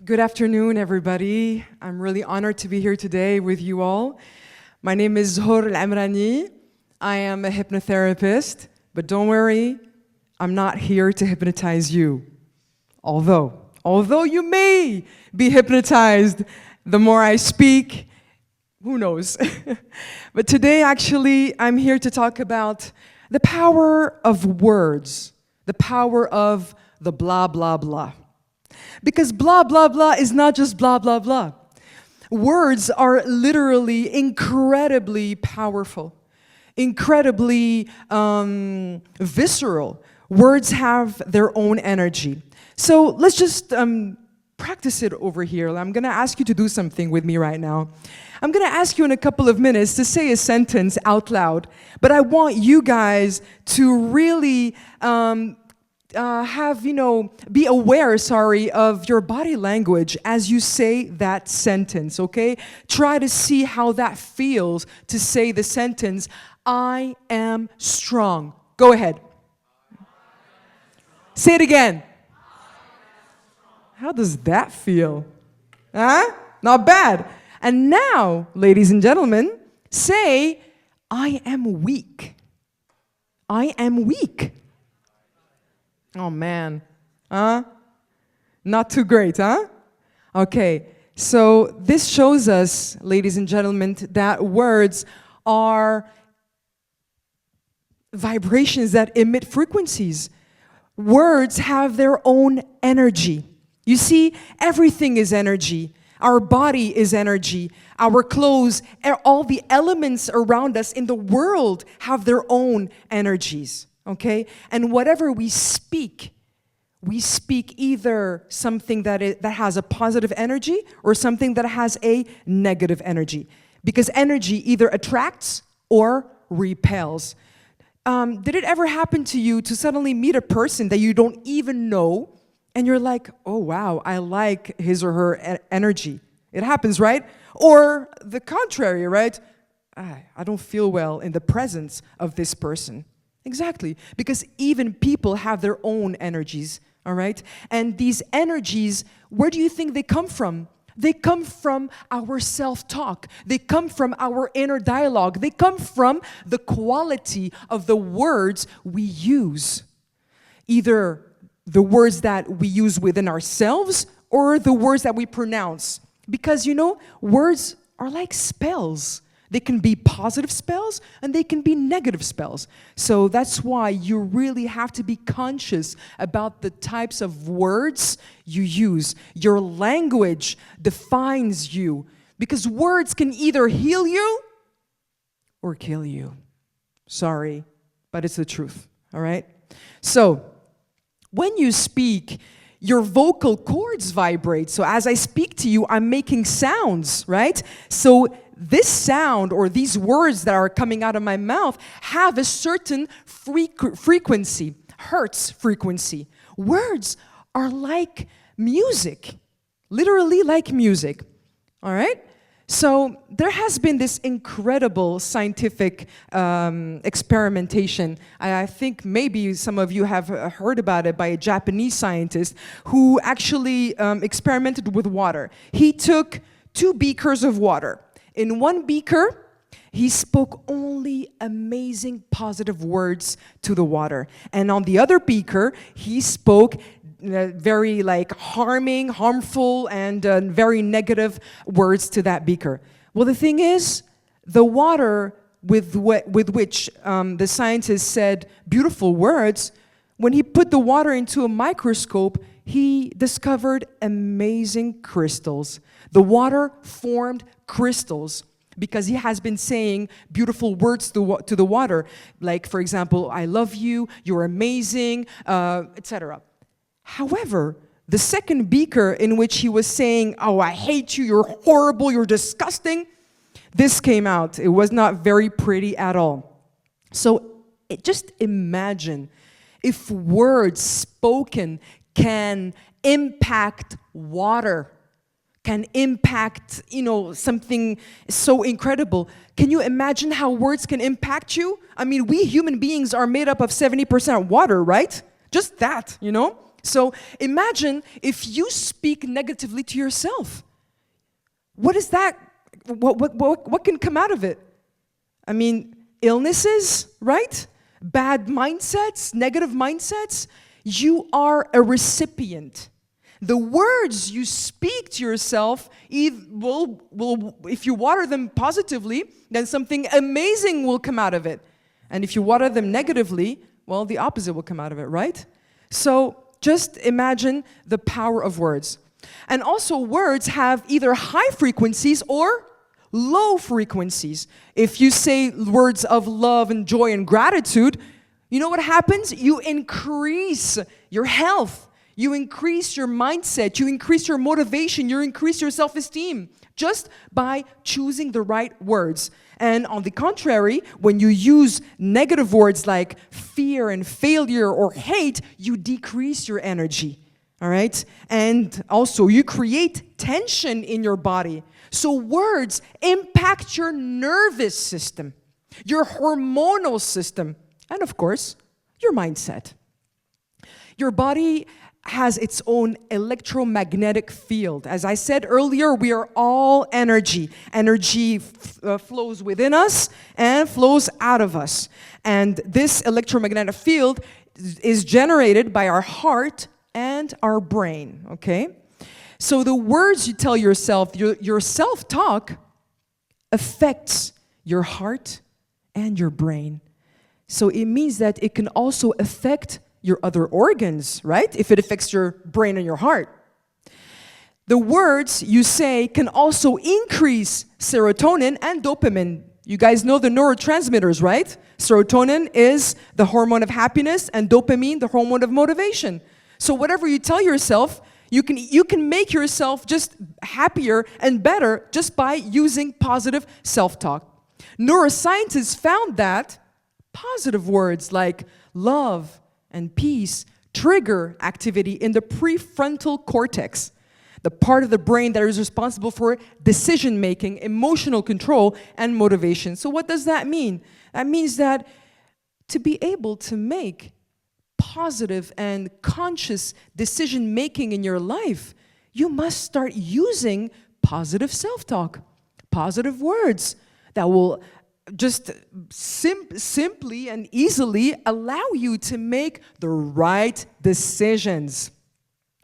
Good afternoon, everybody. I'm really honored to be here today with you all. My name is Zohor El Amrani. I am a hypnotherapist, but don't worry, I'm not here to hypnotize you. Although you may be hypnotized the more I speak, who knows? But today, actually, I'm here to talk about the power of words, the power of the blah, blah, blah. Because blah, blah, blah is not just blah, blah, blah. Words are literally incredibly powerful, incredibly visceral. Words have their own energy. So let's just practice it over here. I'm going to ask you to do something with me right now. I'm going to ask you in a couple of minutes to say a sentence out loud, but I want you guys to really be aware, of your body language as you say that sentence, okay? Try to see how that feels to say the sentence, I am strong. Go ahead. Say it again. How does that feel? Huh? Not bad. And now, ladies and gentlemen, say, I am weak. I am weak. Oh man, Not too great, huh? Okay, so this shows us, ladies and gentlemen, that words are vibrations that emit frequencies. Words have their own energy. You see, everything is energy. Our body is energy. Our clothes, all the elements around us in the world have their own energies. Okay? And whatever we speak either something that has a positive energy or something that has a negative energy. Because energy either attracts or repels. Did it ever happen to you to suddenly meet a person that you don't even know and you're like, oh wow, I like his or her energy? It happens, right? Or the contrary, right? I don't feel well in the presence of this person. Exactly, because even people have their own energies, all right? And these energies, where do you think they come from? They come from our self-talk. They come from our inner dialogue. They come from the quality of the words we use. Either the words that we use within ourselves or the words that we pronounce. Because, words are like spells. They can be positive spells and they can be negative spells. So that's why you really have to be conscious about the types of words you use. Your language defines you because words can either heal you or kill you. Sorry, but it's the truth, all right? So when you speak, your vocal cords vibrate. So as I speak to you, I'm making sounds, right? So this sound or these words that are coming out of my mouth have a certain frequency, hertz frequency. Words are like music, literally like music, all right? So there has been this incredible scientific experimentation. I think maybe some of you have heard about it by a Japanese scientist who actually experimented with water. He took 2 beakers of water. In one beaker, he spoke only amazing positive words to the water. And on the other beaker, he spoke very harmful and very negative words to that beaker. Well, the thing is, the water with which the scientist said beautiful words, when he put the water into a microscope, he discovered amazing crystals. The water formed crystals because he has been saying beautiful words to the water, like, for example, I love you, you're amazing, etc. However, the second beaker in which he was saying, oh, I hate you, you're horrible, you're disgusting, this came out. It was not very pretty at all. So just imagine if words spoken can impact water, can impact, something so incredible. Can you imagine how words can impact you? I mean, we human beings are made up of 70% water, right? Just that, So imagine if you speak negatively to yourself. What is that? What can come out of it? I mean, illnesses, right? Bad mindsets, negative mindsets. You are a recipient. The words you speak to yourself, if you water them positively, then something amazing will come out of it. And if you water them negatively, well, the opposite will come out of it, right? So just imagine the power of words. And also, words have either high frequencies or low frequencies. If you say words of love and joy and gratitude, you know what happens? You increase your health. You increase your mindset, you increase your motivation, you increase your self-esteem just by choosing the right words. And on the contrary, when you use negative words like fear and failure or hate, you decrease your energy, all right? And also, you create tension in your body. So words impact your nervous system, your hormonal system, and of course, your mindset. Your body has its own electromagnetic field. As I said earlier, we are all energy. Energy flows within us and flows out of us. And this electromagnetic field is generated by our heart and our brain, okay? So the words you tell yourself, your self-talk affects your heart and your brain. So it means that it can also affect your other organs, right? If it affects your brain and your heart. The words you say can also increase serotonin and dopamine. You guys know the neurotransmitters, right? Serotonin is the hormone of happiness and dopamine, the hormone of motivation. So whatever you tell yourself, you can make yourself just happier and better just by using positive self-talk. Neuroscientists found that positive words like love and peace trigger activity in the prefrontal cortex, the part of the brain that is responsible for decision-making, emotional control, and motivation. So what does that mean? That means that to be able to make positive and conscious decision-making in your life, you must start using positive self-talk, positive words that will just simply and easily allow you to make the right decisions,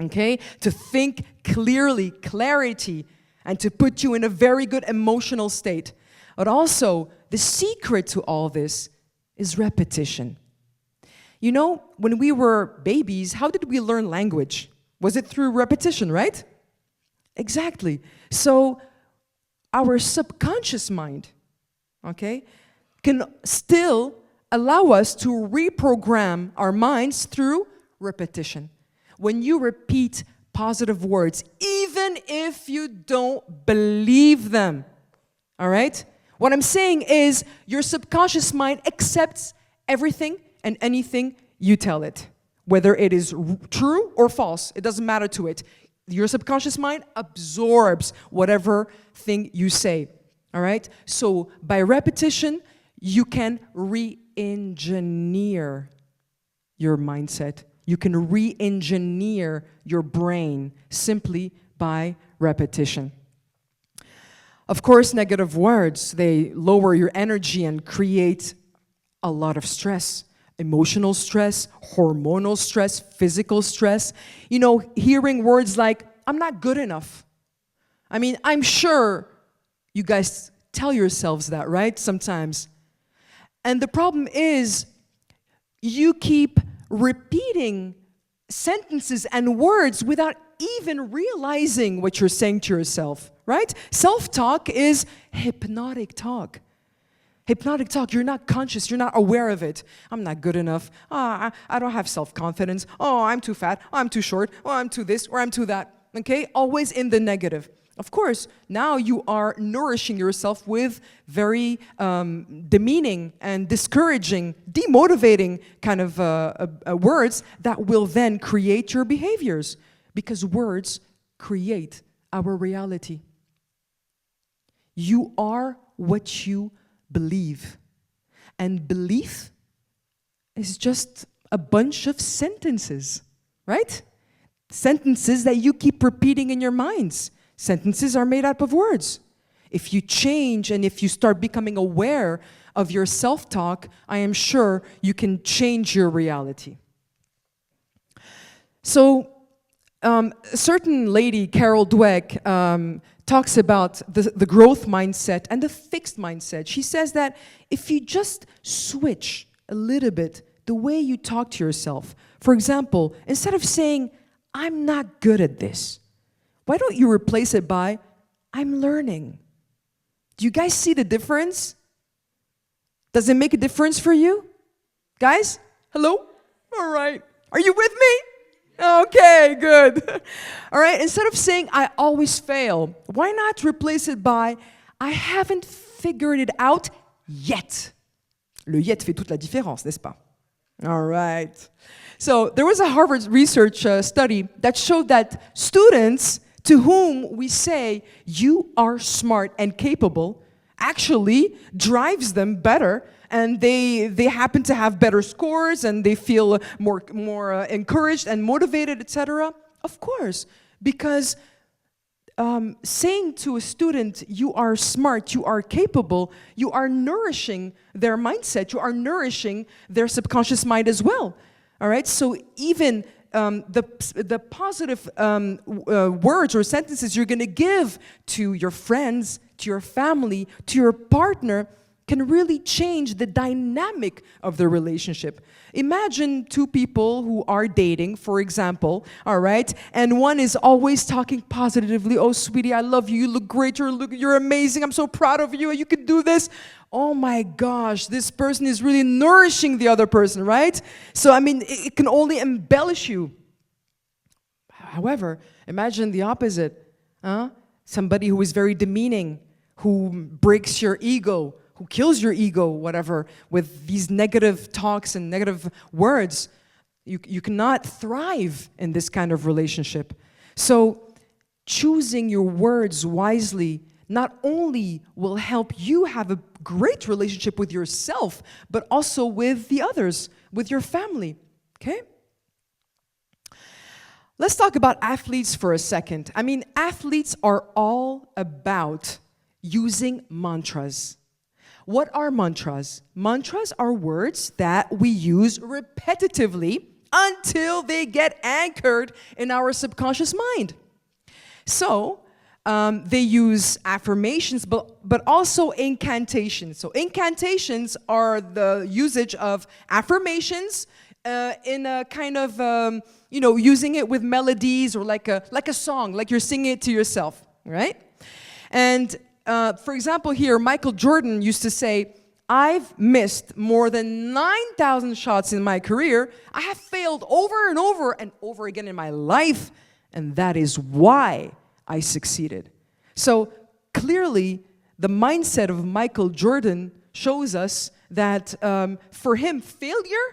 okay? To think clearly, clarity, and to put you in a very good emotional state. But also, the secret to all this is repetition. You know, when we were babies, how did we learn language? Was it through repetition, right? Exactly. So, our subconscious mind, okay, can still allow us to reprogram our minds through repetition. When you repeat positive words, even if you don't believe them, all right? What I'm saying is your subconscious mind accepts everything and anything you tell it, whether it is true or false. It doesn't matter to it. Your subconscious mind absorbs whatever thing you say. All right? So by repetition, you can re-engineer your mindset. You can re-engineer your brain simply by repetition. Of course, negative words, they lower your energy and create a lot of stress. Emotional stress, hormonal stress, physical stress. You know, hearing words like, I'm not good enough. I mean, I'm sure you guys tell yourselves that, right? Sometimes. And the problem is, you keep repeating sentences and words without even realizing what you're saying to yourself, right? Self-talk is hypnotic talk. Hypnotic talk, you're not conscious, you're not aware of it. I'm not good enough. I don't have self-confidence. Oh, I'm too fat. Oh, I'm too short. Oh, I'm too this or I'm too that. Okay? Always in the negative. Of course, now you are nourishing yourself with very demeaning and discouraging, demotivating kind of words that will then create your behaviors, because words create our reality. You are what you believe. And belief is just a bunch of sentences, right? Sentences that you keep repeating in your minds. Sentences are made up of words. If you change and if you start becoming aware of your self-talk, I am sure you can change your reality. So, a certain lady, Carol Dweck, talks about the growth mindset and the fixed mindset. She says that if you just switch a little bit the way you talk to yourself, for example, instead of saying, I'm not good at this, why don't you replace it by, I'm learning? Do you guys see the difference? Does it make a difference for you? Guys? Hello? All right. Are you with me? Okay, good. All right, instead of saying, I always fail, why not replace it by, I haven't figured it out yet? Le yet fait toute la différence, n'est-ce pas? All right. So there was a Harvard research study that showed that students to whom we say, you are smart and capable, actually drives them better, and they happen to have better scores, and they feel more encouraged and motivated, etc. Of course, because saying to a student, you are smart, you are capable, you are nourishing their mindset, you are nourishing their subconscious mind as well. All right, so even the positive words or sentences you're going to give to your friends, to your family, to your partner can really change the dynamic of the relationship. Imagine two people who are dating, for example, all right, and one is always talking positively. Oh, sweetie, I love you. You look great. You're amazing. I'm so proud of you. You can do this. Oh my gosh, this person is really nourishing the other person, right? So, I mean, it can only embellish you. However, imagine the opposite. Somebody who is very demeaning, who breaks your ego, who kills your ego, whatever, with these negative talks and negative words. You cannot thrive in this kind of relationship. So choosing your words wisely not only will help you have a great relationship with yourself, but also with the others, with your family, okay? Let's talk about athletes for a second. I mean, athletes are all about using mantras. What are mantras? Mantras are words that we use repetitively until they get anchored in our subconscious mind. So, they use affirmations, but also incantations. So incantations are the usage of affirmations in a kind of, using it with melodies or like a song, like you're singing it to yourself, right? And for example here, Michael Jordan used to say, I've missed more than 9,000 shots in my career. I have failed over and over again in my life, and that is why I succeeded. So clearly, the mindset of Michael Jordan shows us that for him, failure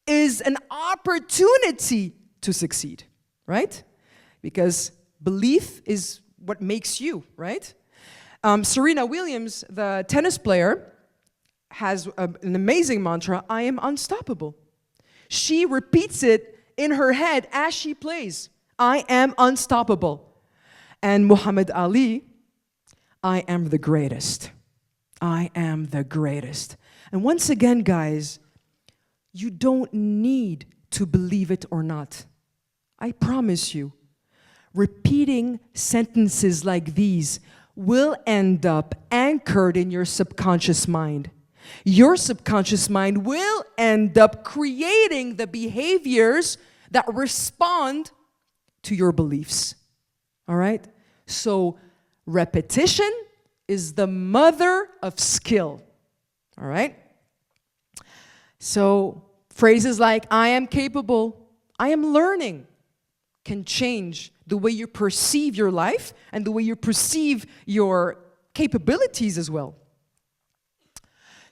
is an opportunity to succeed, right? Because belief is what makes you, right? Serena Williams, the tennis player, has an amazing mantra, I am unstoppable. She repeats it in her head as she plays. I am unstoppable. And Muhammad Ali, I am the greatest. I am the greatest. And once again, guys, you don't need to believe it or not. I promise you, repeating sentences like these will end up anchored in your subconscious mind. Your subconscious mind will end up creating the behaviors that respond to your beliefs. All right? So repetition is the mother of skill. All right? So phrases like, I am capable, I am learning, can change the way you perceive your life and the way you perceive your capabilities as well.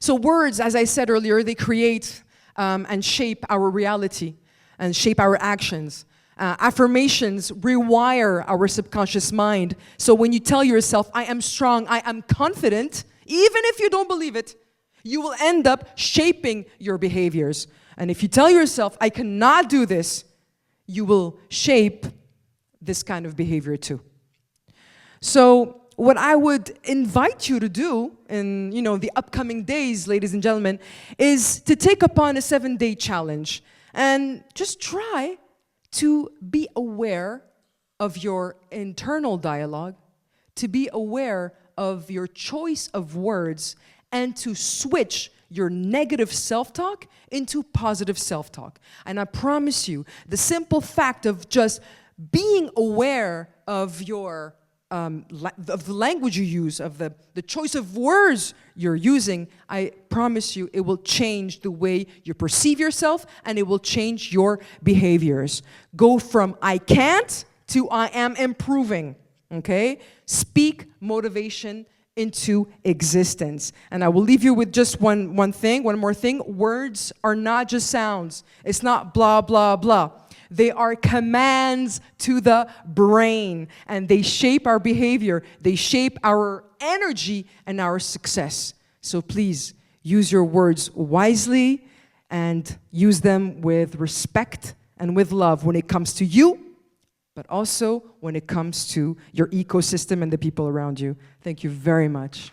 So words, as I said earlier, they create and shape our reality and shape our actions. Affirmations rewire our subconscious mind. So when you tell yourself, I am strong, I am confident, even if you don't believe it, you will end up shaping your behaviors. And if you tell yourself, I cannot do this, you will shape this kind of behavior too. So what I would invite you to do in the upcoming days, ladies and gentlemen, is to take upon a 7-day challenge and just try to be aware of your internal dialogue, to be aware of your choice of words, and to switch your negative self-talk into positive self-talk. And I promise you, the simple fact of just being aware of your of the language you use, of the choice of words you're using, I promise you it will change the way you perceive yourself, and it will change your behaviors. Go from I can't to I am improving, okay? Speak motivation into existence. And I will leave you with just one more thing. Words are not just sounds. It's not blah, blah, blah. They are commands to the brain, and they shape our behavior. They shape our energy and our success. So please use your words wisely and use them with respect and with love when it comes to you, but also when it comes to your ecosystem and the people around you. Thank you very much.